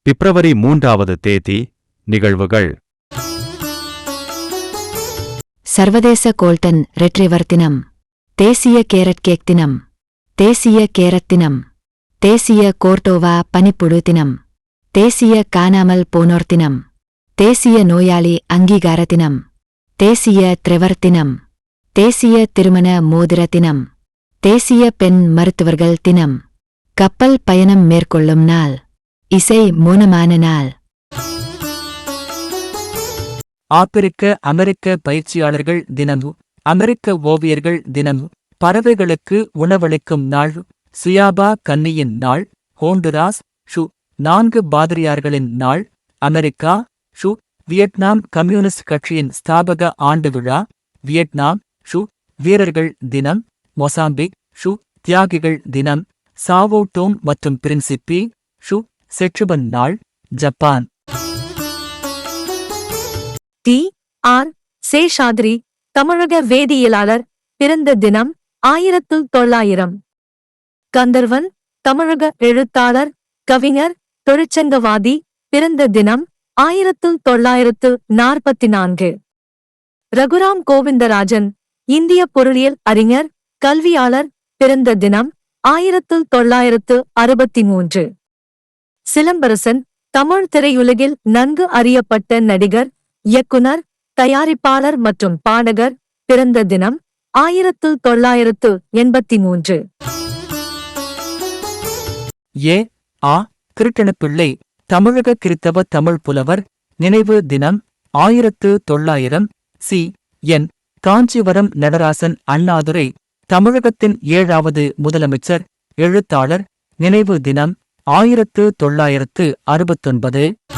பிப்ரவரி 3வது தேதி நிகழ்வுகள். சர்வதேச கோல்டன் ரெட்ரிவர் தினம், தேசிய கேரட் கேக் தினம், தேசிய கேரட் தினம், தேசிய கோர்டோவா பனிப்புழு தினம், தேசிய காணாமல் போனோர் தினம், தேசிய நோயாளி அங்கீகார தினம், தேசிய த்ரெவர் தினம், தேசிய திருமண மோதிர தினம், தேசிய பெண் மருத்துவர்கள் தினம், கப்பல் பயணம் மேற்கொள்ளும் நாள், இசை மோனமான நாள். ஆப்பிரிக்க அமெரிக்க பயிற்சியாளர்கள் தினம், அமெரிக்க ஓவியர்கள் தினம், பறவைகளுக்கு உணவளிக்கும் நாள், சுயாபா கன்னியின் நாள், ஹோண்டுராஸ் ஷு 4 பாதிரியார்களின் நாள், அமெரிக்கா ஷு வியட்நாம் கம்யூனிஸ்ட் கட்சியின் ஸ்தாபக ஆண்டு விழா, வியட்நாம் ஷு வீரர்கள் தினம், மொசாம்பிக் ஷு தியாகிகள் தினம், சாவோ டோம் மற்றும் பிரின்சிப்பி ஷு செச்சுபன் நாள், ஜப்பான். டி. ஆர். சேஷாத்ரி, தமிழக வேதியியலாளர், பிறந்த தினம் 1900. கந்தர்வன், தமிழக எழுத்தாளர், கவிஞர், தொழிற்சங்கவாதி, பிறந்த தினம் 1944. ரகுராம் கோவிந்தராஜன், இந்திய பொருளியல் அறிஞர், கல்வியாளர், பிறந்த தினம் 1963. சிலம்பரசன், தமிழ் திரையுலகில் நன்கு அறியப்பட்ட நடிகர், இயக்குனர், தயாரிப்பாளர் மற்றும் பாடகர், பிறந்த தினம் 1983. ஏ. ஆ. கிருட்டிணப்பிள்ளை, தமிழக கிறித்தவ தமிழ் புலவர், நினைவு தினம் 1900. சி. என். காஞ்சிவரம் நடராசன் அண்ணாதுரை, தமிழகத்தின் 7வது முதலமைச்சர், எழுத்தாளர், நினைவு தினம் 1969.